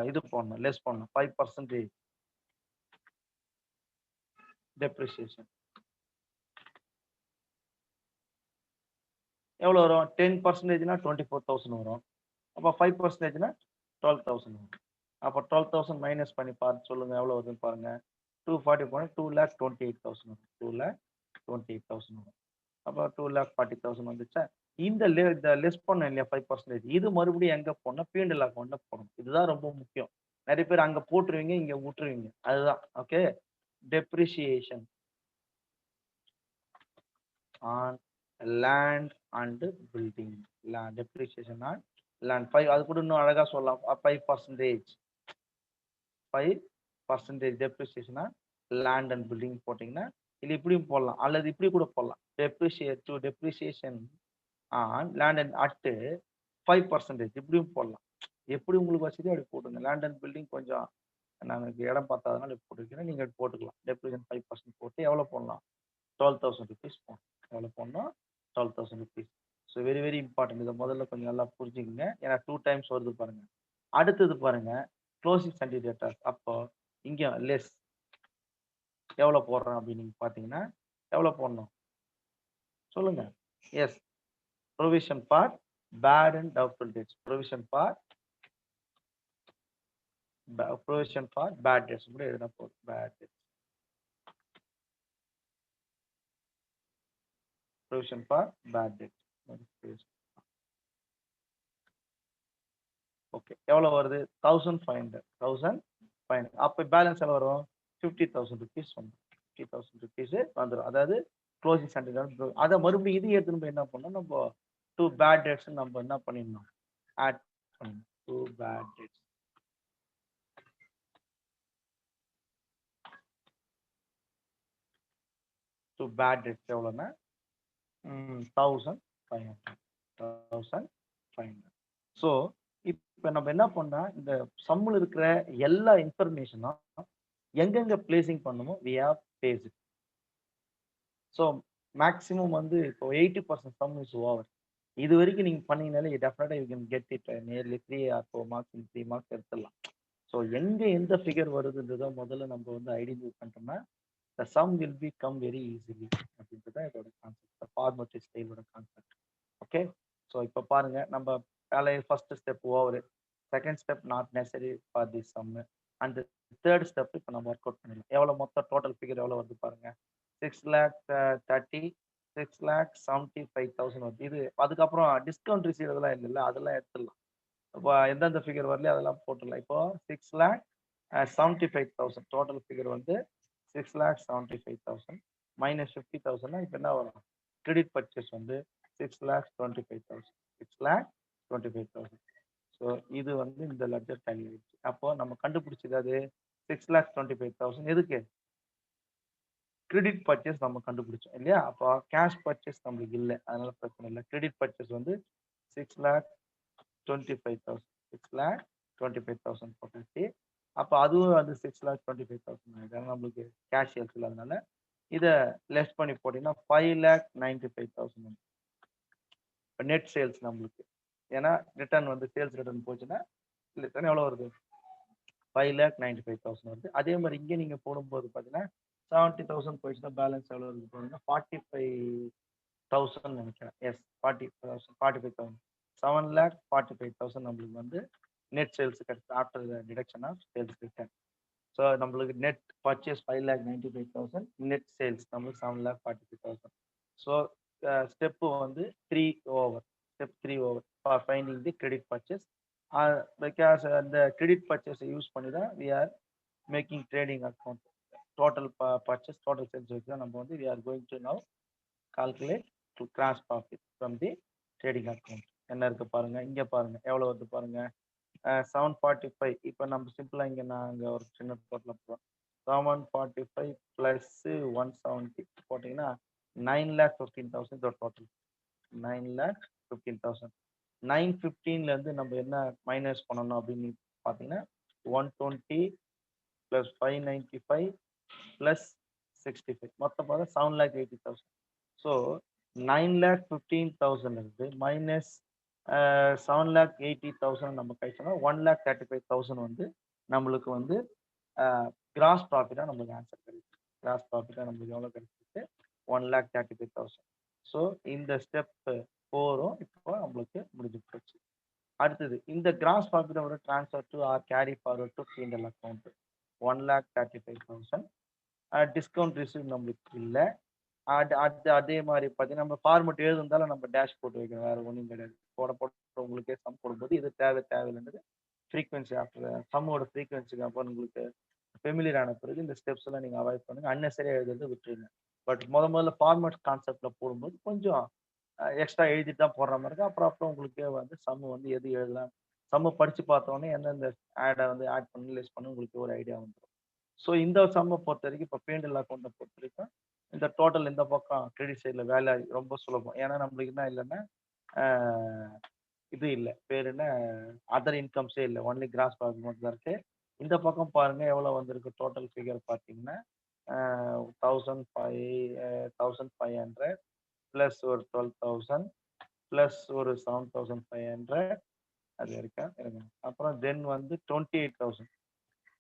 இது பண்ணணும், லெஸ் பண்ணணும். 5% டெப்ரிசியேஷன் எவ்வளவு வரும்? 10%னா 24,000 வரும். அப்போ 5%னா 12,000 வரும். அப்போ 12,000 மைனஸ் பண்ணி பார்த்து சொல்லுங்க எவ்வளவு வருதுன்னு பாருங்க. 240 போனா 2,28,000 வரும். 2,28,000 வரும். அப்போ 2,40,000 வந்துச்சா? இந்த லெஸ் பண்ண இல்லையா 5%, இது மறுபடியும் எங்க போடணும்? P&L அக்கௌண்ட்ல போடணும். இதுதான் ரொம்ப முக்கியம். நிறைய பேர் அங்க போட்டுருவீங்க, இங்க விட்டுருவீங்க. அதுதான். Okay. Depreciation on land and building. Depreciation on land 5. அது கூட இன்னும் அழகா சொல்லலாம். 5%. 5% depreciation on land and building போட்டீங்கன்னா, இல்ல இப்படியும் போடலாம். அல்லது இப்படி கூட போடலாம். Depreciation on land and at 5% இப்படியும் போடலாம். எப்படி உங்களுக்கு வசதியோ அப்படி போட்டுங்க. லேண்ட் அண்ட் பில்டிங் கொஞ்சம் நமக்கு இடம் பத்தாதனால இப்படி போட்டுருக்கேன். நீங்க போட்டுக்கலாம். டெப்ரிசியேஷன் 5% போட்டு எவ்வளவு போடலாம்? 12,000 ருபீஸ் போடணும். எவ்வளவு போடணும்? 12,000 rupees. So very very important. இதை முதல்ல கொஞ்சம் நல்லா புரிஞ்சுக்கங்க. ஏன்னா 2 டைம்ஸ் வருது பாருங்க. அடுத்தது பாருங்க, க்ளோசிங் சண்டே டேட்டாஸ். அப்போ இங்க லெஸ் எவ்வளவு போடுறோம் அப்படின்னு நீங்க பாத்தீங்கன்னா எவ்வளவு போடணும் சொல்லுங்க? Yes, provision for bad and doubtful debts. Provision for bad debts கூட எதுனா போதும். Bad debts. Provision for bad debts. Okay. எவ்வளவு வருது? 1,500. 1,500. அப்ப பேலன்ஸ் எவ்வளவு வரும்? 50,000 ருபீஸ் வந்துடும். 50,000 ருபீஸ் வந்துடும். அதாவது க்ளோசிங் சண்டே. அதை மறுபடியும் இது எடுத்துன்னு போய் என்ன பண்ணணும்? நம்ம 2 பேட் டேட்ஸ் நம்ம என்ன பண்ணிடணும்? ஆட் பண்ணணும். 2 பேட் டேட்ஸ். 2 பேட் டேட்ஸ் எவ்வளவுன்னா 1,500. 1,500. ஸோ இப்ப நம்ம என்ன பண்ணா, இந்த சம்முல இருக்கிற எல்லா இன்ஃபர்மேஷனும் எங்கெங்க பிளேசிங் பண்ணுமோ we have placed it. So maximum வந்து இப்போ 80% சம் இஸ் ஓவர். இது வரைக்கும் நீங்க பண்ணீங்கனாலே definitely you can get it nearly 3 or 4 marks in 3 marks எடுத்துடலாம். ஸோ எங்க எந்த ஃபிகர் வருதுன்றதை முதல்ல நம்ம வந்து ஐடென்டிஃபை பண்ணிட்டோம்னா the sum will be come very easily அப்படின்றது இதோட கான்செப்ட். ஃபார்மேட்டிவ் ஸ்டைலோட கான்செப்ட். ஓகே. ஸோ இப்போ பாருங்க, நம்ம first step over, second step not necessary for the sum, and third step இப்போ நம்ம ஒர்க் அவுட் பண்ணிடலாம். எவ்வளவு மொத்தம் டோட்டல் ஃபிகர் எவ்வளவு வருது பாருங்க. 6,30,6,75,000 வருது. இது அதுக்கப்புறம் டிஸ்கவுண்ட் ரிசீவ் இதெல்லாம் இல்லைல்ல, அதெல்லாம் எடுத்துடலாம். இப்போ எந்தெந்த ஃபிகர் வரலையோ அதெல்லாம் போட்டுடலாம். இப்போ 6,75,000 டோட்டல் ஃபிகர் வந்து 6,75,000 மைனஸ் 50,000. இப்போ என்ன வரும்? கிரெடிட் பர்ச்சேஸ் வந்து 6,25,000. 6,25,000. ஸோ இது வந்து இந்த லெட்ஜர் டேலி ஆயிடுச்சு. அப்போ நம்ம கண்டுபிடிச்சது அது 6,25,000 எதுக்கு? கிரெடிட் பர்ச்சேஸ் நம்ம கண்டுபிடிச்சோம் இல்லையா? அப்போ கேஷ் பர்ச்சேஸ் நம்மளுக்கு இல்லை, அதனால பிரச்சனை இல்லை. கிரெடிட் பர்ச்சேஸ் வந்து 6,25,000. 6,25,000 போட்டாச்சு. அப்போ அதுவும் வந்து 6,25,000 ஆயிடும் நம்மளுக்கு கேஷ் சேல்ஸ் இல்லாதனால. இதை லெஸ் பண்ணி போட்டீங்கன்னா 5,95,000 நெட் சேல்ஸ் நம்மளுக்கு. ஏன்னா ரிட்டர்ன் வந்து சேல்ஸ் ரிட்டர்ன் போச்சுன்னா ரிட்டர்ன் எவ்வளோ வருது? 5,95,000 வருது. அதே மாதிரி இங்கே நீங்கள் போடும்போது பார்த்தீங்கன்னா 70,000 போயிடுச்சுன்னா பேலன்ஸ் எவ்வளோ இருக்கு போனீங்கன்னா 45,000 நினைக்கிறேன். எஸ் 45,000 7,45,000 நம்மளுக்கு வந்து நெட் சேல்ஸ் கிடைச்சு after deduction of sales return. So நம்மளுக்கு நெட் பர்ச்சேஸ் 5,95,000, நெட் சேல்ஸ் நம்மளுக்கு 7,45,000. ஸோ ஸ்டெப்பு வந்து 3 over. Step 3 over for finding the credit purchase. Because அந்த கிரெடிட் பர்ச்சேஸை யூஸ் பண்ணி தான் we are making trading account. Total purchase total sales வச்சு தான் நம்ம வந்து we are going to now calculate to gross profit from the trading account. என்ன இருக்கு பாருங்க, இங்கே பாருங்க எவ்வளோ வருது பாருங்க. 745. இப்போ நம்ம சிம்பிளாக இங்கே நாங்கள் ஒரு சின்ன டோட்டல் போடுறோம். 745 ப்ளஸ் 170 போட்டிங்கன்னா 9,15,000 டோட்டல். 9,15,000. 915லேருந்து நம்ம என்ன மைனஸ் பண்ணணும் அப்படின்னு பார்த்தீங்கன்னா 120 ப்ளஸ் 595 ப்ளஸ் 65 மொத்தம் பார்த்தா 7,80,000. ஸோ 9,15,000 இருந்து மைனஸ் 7,80,000 நம்ம கழிச்சோம்னா 1,35,000 வந்து நம்மளுக்கு வந்து கிராஸ் ப்ராஃபிட்டாக நம்மளுக்கு ஆன்சர் கிடைக்கும். கிராஸ் ப்ராஃபிட்டாக நம்மளுக்கு எவ்வளோ கிடைச்சிருக்கு? 1,35,000. ஸோ இந்த ஸ்டெப் 4ம் இப்போ நம்மளுக்கு முடிஞ்சு போச்சு. அடுத்தது இந்த கிராஸ் ப்ராஃபிட்டோட transfer to or carry forward to P&L account 1,35,000. Discount receive நம்மளுக்கு இல்லை. அதே மாதிரி பார்த்தீங்கன்னா நம்ம ஃபார்மெட் எழுதுந்தாலும் நம்ம டேஷ் போட்டு வைக்கணும், வேற ஒன்றும் கிடையாது. போட உங்களுக்கே சம் போடும்போது இது தேவையில்லைன்றது ஃப்ரீக்வன்சி ஆஃப்டர் சம்மோட ஃப்ரீக்வன்சிக்கு அப்புறம் உங்களுக்கு ஃபெமிலியர் ஆன பிறகு இந்த ஸ்டெப்ஸ் எல்லாம் நீங்கள் அவாய்ட் பண்ணுங்க. அன்னெசரியாக எழுதுறது விட்டுருங்க. பட் முதல்ல ஃபார்மேட் கான்செப்ட்ல போடும்போது கொஞ்சம் எக்ஸ்ட்ரா எழுதிட்டு தான் போடுற மாதிரி இருக்கும். அப்புறம் உங்களுக்கே வந்து சம்மு வந்து எது எழுதலாம், சம்மு படிச்சு பார்த்தோன்னே எந்தெந்த ஆடை வந்து ஆட் பண்ணி லெஸ் பண்ணி உங்களுக்கு ஒரு ஐடியா வந்துடும். ஸோ இந்த சம்மை பொறுத்த வரைக்கும் இப்போ P&L அக்கௌண்ட்டை பொறுத்த வரைக்கும் இந்த டோட்டல் இந்த பக்கம் கிரெடிட் சைடில் வேலை ரொம்ப சுலபம். ஏன்னா நம்மளுக்கு என்ன இல்லைன்னா இது இல்லை, பேர் என்ன, அதர் இன்கம்ஸே இல்லை, ஒன்லி கிராஸ் ப்ராஃபிட் மட்டும் தான் இருக்கு. இந்த பக்கம் பாருங்க எவ்வளோ வந்திருக்கு டோட்டல் ஃபிகர் பார்த்தீங்கன்னா 1,500 ப்ளஸ் ஒரு 12,000 ப்ளஸ் ஒரு 7,500 அது இருக்கா இருங்க. அப்புறம் தென் வந்து 28,000.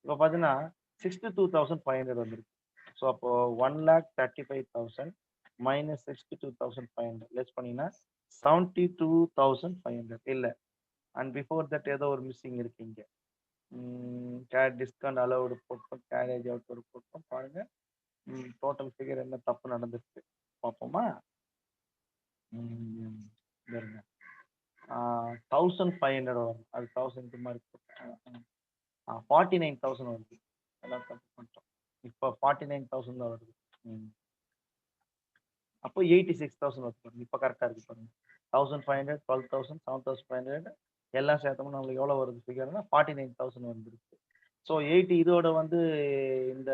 இப்போ பார்த்தீங்கன்னா 62,500 வந்துருக்கு. ஸோ அப்போ 1,35,000 மைனஸ் 62,500 லெஸ் பண்ணீங்கன்னா 72,500 இல்லை. அண்ட் பிஃபோர் தட் ஏதோ ஒரு மிஸ்ஸிங் இருக்கு இங்கே. டிஸ்கவுண்ட் அலவுடு போட்டோம், கேரேஜ் அவுட் போட்டோம். பாருங்க டோட்டல் ஃபிகர் என்ன தப்பு நடந்துருக்கு பார்ப்போமா? 1,500 வரும். அது 1,000 மாதிரி 49,000 வருது. எல்லாம் தப்பு பண்ணிட்டோம். இப்போ 49,000 தான் வருது. அப்போ 86,000 வருது. இப்போ கரெக்டாக இருக்கு பாருங்க. 1,500 12,000 7,500 எல்லாம் சேர்த்தோம்னா நம்மளுக்கு எவ்வளோ வருது ஃபிகர்னா 49,000 வந்துருக்கு. ஸோ 80 இதோட வந்து இந்த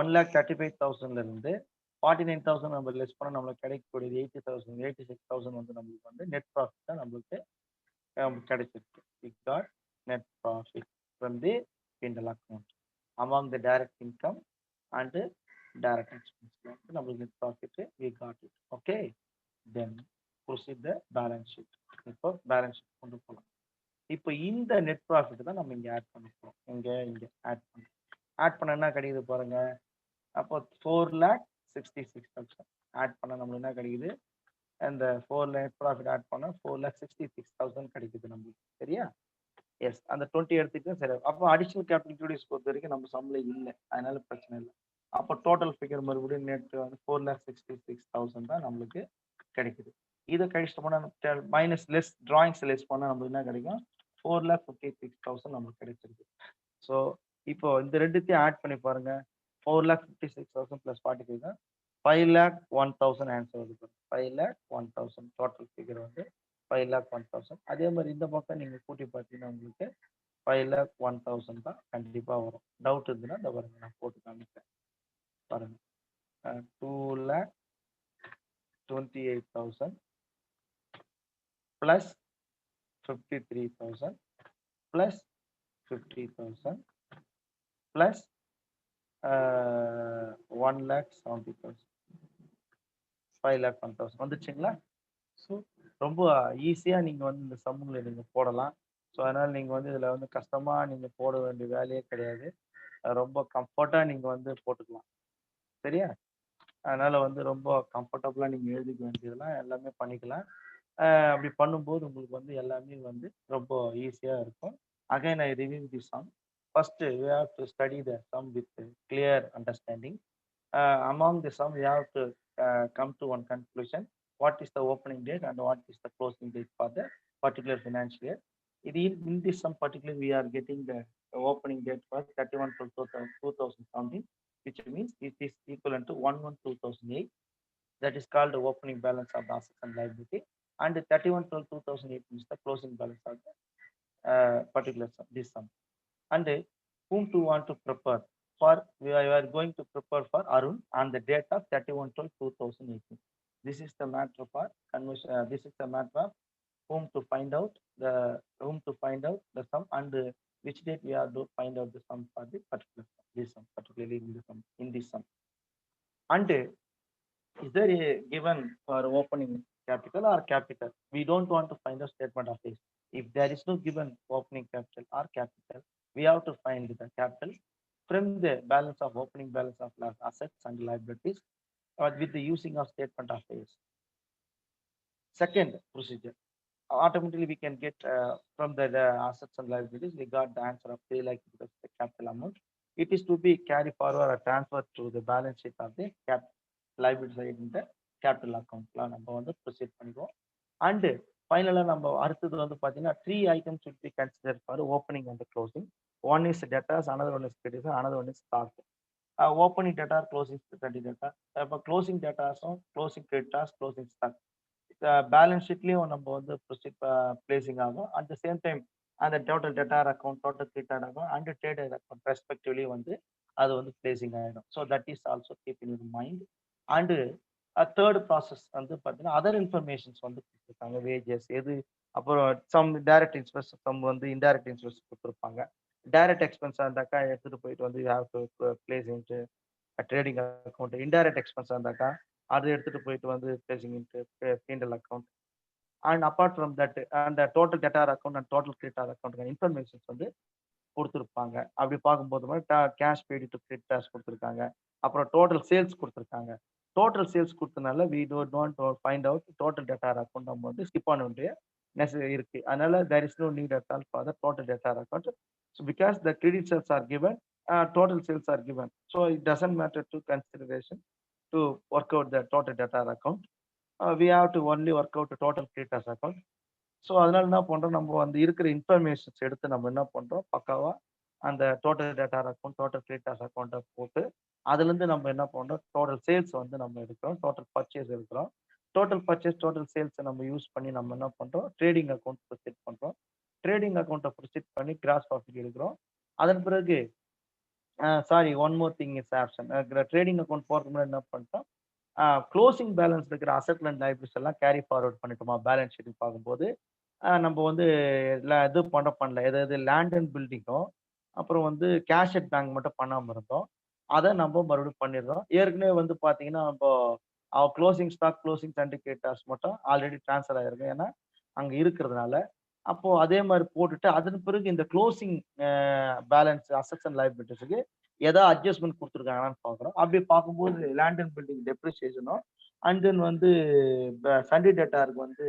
1,35,000 இருந்து 49,000 நம்ம லெஸ் பண்ண நம்மளுக்கு கிடைக்கக்கூடியது 80,000 86,000 வந்து நம்மளுக்கு வந்து நெட் ப்ராஃபிட் தான் நம்மளுக்கு கிடைச்சிருக்கு. We got net profit from the P&L account among the direct income and direct expense. நம்மளுக்கு net profit we got it. Okay, then proceed the balance sheet. இப்போ பேலன்ஸ் ஷீட் கொண்டு போகலாம். இப்போ இந்த நெட் ப்ராஃபிட் தான் நம்ம இங்கே ஆட் பண்ண போகிறோம். இங்கே ஆட் பண்ண என்ன கிடைக்குது பாருங்க. அப்போ 4,66,000 ஆட் பண்ண நம்மளுக்கு என்ன கிடைக்குது? அந்த 4 நெட் ப்ராஃபிட் ஆட் பண்ண 4,66,000 கிடைக்குது நம்மளுக்கு. சரியா? எஸ், அந்த 20 எடுத்துக்கிட்டு சரி. அப்போ அடிஷனல் கேபிட்டல் இன்க்ளூடிங்ஸ் பொறுத்த வரைக்கும் நம்ம சம்பளம் இல்லை, அதனால பிரச்சனை இல்லை. அப்போ டோட்டல் ஃபிகர் மறுபடியும் நெட் வந்து 4,66,000 தான் நம்மளுக்கு கிடைக்குது. இதை கழிச்சிட்டோம்னா மைனஸ் லெஸ் டிராயிங்ஸ் லெஸ் பண்ணால் நம்மளுக்கு என்ன கிடைக்கும்? 4,56,000 நம்மளுக்கு கிடைச்சிருக்கு. ஸோ இப்போ இந்த ரெண்டுத்தையும் ஆட் பண்ணி பாருங்க. 4,56,000 ப்ளஸ் 45 தான் 5,01,000 ஆன்சர் வருது. 5,01,000 டோட்டல் ஃபிகர் வந்து 5,01,000. அதே மாதிரி இந்த பக்கம் நீங்க கூட்டி பார்த்தீங்கன்னா உங்களுக்கு 5,01,000 தான் கண்டிப்பா வரும். டவுட் இருந்துன்னா இந்த பாருங்க நான் போட்டு காமிக்கிறேன் பாருங்க. 2,28,000 plus 53,000 plus 50,000 plus 1,70,000 5,01,000 வந்துச்சுங்களா? ஸோ ரொம்ப ஈஸியா நீங்க வந்து இந்த சம்முங்களை நீங்க போடலாம். ஸோ அதனால நீங்க வந்து இதுல வந்து கஷ்டமா நீங்க போட வேண்டிய வேலையே கிடையாது. ரொம்ப கம்ஃபர்ட்டா நீங்க வந்து போட்டுக்கலாம். சரியா? அதனால வந்து ரொம்ப கம்ஃபர்டபுளா நீங்க எழுதிக்க வேண்டியதெல்லாம் எல்லாமே பண்ணிக்கலாம். அப்படி பண்ணும்போது உங்களுக்கு வந்து எல்லாமே வந்து ரொம்ப ஈஸியா இருக்கும். Again, I review the sum. First, we have to study the sum with clear understanding. Among the sum, we have to come to one conclusion. What is the opening date and what is the closing date for the particular financial year? In this sum particularly, we are getting the opening date for 31/12/2017, which means it is equivalent to 1/1/2008. That is called the opening balance of the assets and liability. And 31/12/2008 is the closing balance of the particular sum, this sum. And whom to want to prepare for? We are going to prepare for Arun on the date of 31/12/2018. This is the matter for conversion. This is the matter of whom to find out the sum, and which date we are to find out the sum for the particular sum, this sum, particularly in this sum. And is there a given for opening capital or capital? We don't want to find a statement of this. If there is no given opening capital or capital, we have to find the capital from the balance of opening balance of assets and liabilities with the using of statement of this. Second procedure, automatically we can get from the assets and liabilities, we got the answer of 3 lakh because the capital amount. It is to be carried forward or transferred to the balance sheet of the liability side in the capital account நம்ம வந்து proceed பண்ணிடுவோம். And ஃபைனலாக நம்ம அடுத்தது வந்து பார்த்தீங்கன்னா 3 items should be considered for opening and closing. One is debtors, another one is creditors, another one is stock. Opening debtor, closing debtor. இப்போ closing debtors-உம் closing creditors, closing stock balance ஷீட்லயும் நம்ம வந்து பிளேசிங் ஆகும். அட் த சேம் டைம் அந்த total debtor account, total credit account and traded account respectively வந்து அது வந்து பிளேசிங் ஆகிடும். So that is also keep in your mind. And third process வந்து பார்த்தீங்கன்னா அதர் இன்ஃபர்மேஷன்ஸ் வந்து கொடுத்துருக்காங்க. வேஜஸ் எது, அப்புறம் சம் டைரக்ட் எக்ஸ்பென்ஸ், சம் வந்து இன்டைரக்ட் எக்ஸ்பென்ஸ் கொடுத்துருப்பாங்க. டைரக்ட் எக்ஸ்பென்ஸாக இருந்தாக்கா எடுத்துகிட்டு போயிட்டு வந்து you have to place into trading account. Indirect எக்ஸ்பென்ஸாக இருந்தாக்கா அதை எடுத்துட்டு போயிட்டு வந்து placing into P&L account. And apart from that, and the total debtor account and total creditor account informations வந்து கொடுத்துருப்பாங்க. அப்படி பார்க்கும்போது கேஷ் பெய்டு டு கிரெடிட்டர்ஸ் கொடுத்துருக்காங்க. அப்புறம் டோட்டல் சேல்ஸ் கொடுத்துருக்காங்க. டோட்டல் சேல்ஸ் கொடுத்தனால we don't want to find out total debtor account நம்ம வந்து ஸ்கிப் பண்ண வேண்டிய நெசசரி இருக்கு. அதனால there is no need at all for the total debtor account. So because the credit sales are given, total sales are given. So it doesn't matter to consideration to work out the total debtor account. We have to only work out the total creditors account. So அதனால என்ன பண்றோம், நம்ம வந்து இருக்கிற informations எடுத்து நம்ம என்ன பண்றோம், பக்காவா அந்த total debtor account, total creditors அக்கௌண்ட்டை போட்டு அதுலேருந்து நம்ம என்ன பண்றோம், டோட்டல் சேல்ஸ் வந்து நம்ம எடுக்கிறோம், டோட்டல் பர்ச்சேஸ் எடுக்கிறோம். டோட்டல் பர்ச்சேஸ், டோட்டல் சேல்ஸை நம்ம யூஸ் பண்ணி நம்ம என்ன பண்றோம், ட்ரேடிங் அக்கௌண்ட் ப்ரொசீட் பண்றோம். ட்ரேடிங் அக்கௌண்ட்டை ப்ரொசீட் பண்ணி கிராஸ் ப்ராஃபிட் எடுக்கிறோம். அதன் பிறகு sorry, one more thing is option. Trading account போகிறதுக்கு முன்னாடி என்ன பண்ணிட்டோம், க்ளோசிங் பேலன்ஸ் இருக்கிற அசெட் அண்ட் லைபிலிட்டிஸ் எல்லாம் கேரி ஃபார்வர்ட் பண்ணிட்டோமா பேலன்ஸ் ஷீட் பார்க்கும்போது நம்ம வந்து இது பண்ணல, எதாவது லேண்ட் அண்ட் பில்டிங்கும் அப்புறம் வந்து கேஷ் அட் பேங்க் மட்டும் பண்ணாமல் இருந்தோம். அதை நம்ம மறுபடியும் பண்ணிடுறோம். ஏற்கனவே வந்து பார்த்தீங்கன்னா நம்ம க்ளோசிங் ஸ்டாக், க்ளோசிங் சர்டிஃபிகேட்டர்ஸ் மட்டும் ஆல்ரெடி ட்ரான்ஸ்ஃபர் ஆயிருக்கும், ஏன்னா அங்கே இருக்கிறதுனால. அப்போ அதே மாதிரி போட்டுட்டு அதன் பிறகு இந்த க்ளோசிங் பேலன்ஸ் அசெட்ஸ் அண்ட் லைபிலிட்டிஸுக்கு ஏதாவது அட்ஜஸ்ட்மெண்ட் கொடுத்துருக்காங்கன்னு பார்க்குறோம். அப்படி பார்க்கும்போது லேண்ட் அண்ட் பில்டிங் டெப்ரிசியேஷனும் அண்ட் தென் வந்து சண்டே டேட்டாருக்கு வந்து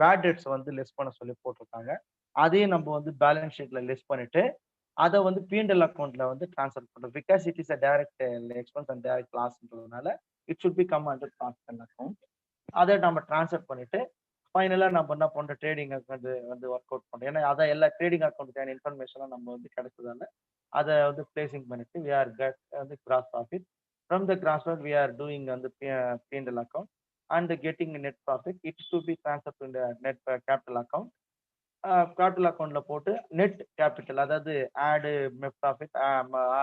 பேட் டெட்ஸ் வந்து லெஸ் பண்ண சொல்லி போட்டிருக்காங்க. அதையும் நம்ம வந்து பேலன்ஸ் ஷீட்ல லெஸ் பண்ணிட்டு அதை வந்து P&L அக்கௌண்ட்ல வந்து ட்ரான்ஸ்ஃபர் பண்ணுறோம். Because it is a direct expense and direct லாஸ்ன்றதுனால it should become under transfer account. அதை நம்ம ட்ரான்ஸ்ஃபர் பண்ணிட்டு ஃபைனலாக நம்ம என்ன பண்ணுறோம், ட்ரேடிங் அக்கௌண்ட் வந்து ஒர்க் அவுட் பண்ணுறோம். ஏன்னா அதை எல்லா ட்ரேடிங் அக்கௌண்ட்டுக்கான இன்ஃபர்மேஷனும் நம்ம வந்து கிடைச்சதால அதை வந்து பிளேசிங் பண்ணிட்டு we are get வந்து cross profit. From the gross profit we are doing வந்து P&L account and getting net profit. It should be transferred to the net capital account. Capital அக்கௌண்ட்ல போட்டு நெட் கேபிட்டல், அதாவது add profit,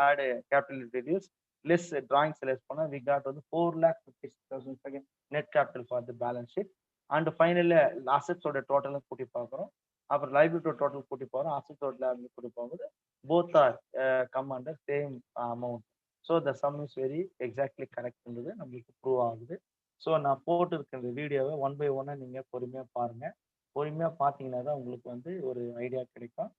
add capital reduce less drawings less பண்ணா we got வந்து 4,56,000 net capital for the balance sheet. And final அசெட்ஸோட டோட்டலும் கூட்டி பார்க்குறோம். அப்புறம் லைபிலிட்டி டோட்டல் கூட்டி போறோம், அசெட் டோட்டல் கூட்டி போகும்போது both are come under same amount. So the sum is very exactly கரெக்ட்ன்றது நம்மளுக்கு ப்ரூவ் ஆகுது. ஸோ நான் போட்டிருக்க இந்த வீடியோவை ஒன் பை ஒன்னா நீங்க பொறுமையா பாருங்க. பொறுமையா பார்த்தீங்கன்னா தான் உங்களுக்கு வந்து ஒரு ஐடியா கிடைக்கும்.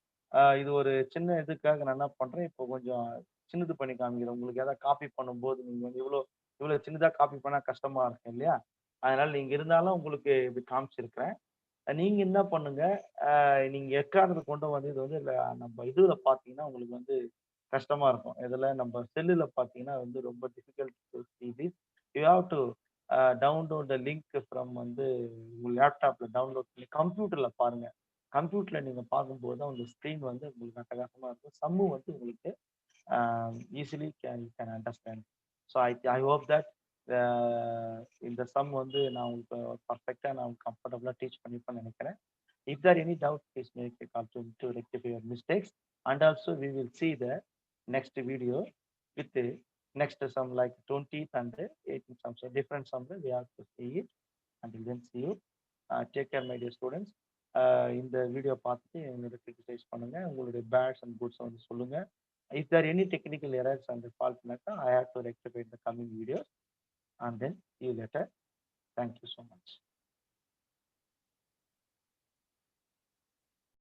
இது ஒரு சின்ன இதுக்காக நான் என்ன பண்றேன், இப்போ கொஞ்சம் சின்னது பண்ணி காமிக்கிறேன். உங்களுக்கு ஏதாவது காப்பி பண்ணும்போது நீங்க வந்து இவ்வளோ இவ்வளோ சின்னதா காப்பி பண்ணா கஷ்டமா இருக்கும் இல்லையா? அதனால நீங்க இருந்தாலும் உங்களுக்கு இப்படி காமிச்சிருக்கிறேன். நீங்க என்ன பண்ணுங்க, நீங்க எக்காரணத்த கொண்டு வந்து இது வந்து நம்ம இதுல பார்த்தீங்கன்னா, உங்களுக்கு வந்து கஷ்டமா இருக்கும். இதுல நம்ம செல்லுல பார்த்தீங்கன்னா வந்து ரொம்ப difficult to see this. You have to download the link from வந்து உங்க லேப்டாப்ல டவுன்லோட் பண்ணி கம்ப்யூட்டர்ல பாருங்க. கம்ப்யூட்டர்ல நீங்க பார்க்கும்போது தான் உங்க ஸ்க்ரீன் வந்து உங்களுக்கு அட்டகாசமா இருக்கும். சம்மு வந்து உங்களுக்கு easily can understand. So I hope that இந்த சம் வந்து நான் உங்களுக்கு பர்ஃபெக்ட்டா நான் கம்ஃபர்டபுளா டீச் பண்ணியிருப்பேன்னு நினைக்கிறேன். If there are any doubt, please make a call to rectify your mistakes. And also, we will see the next video with the next sum like 20th and the 18th sum. So different sums we have to see it. Until then, see you. Take care, my dear students. இந்த video பார்த்துட்டு என்னோட criticise பண்ணுங்க. உங்களுடைய bats and goods வந்து சொல்லுங்க. If there are any technical errors and fault, I have to rectify in the coming videos. And then see you later. Thank you so much.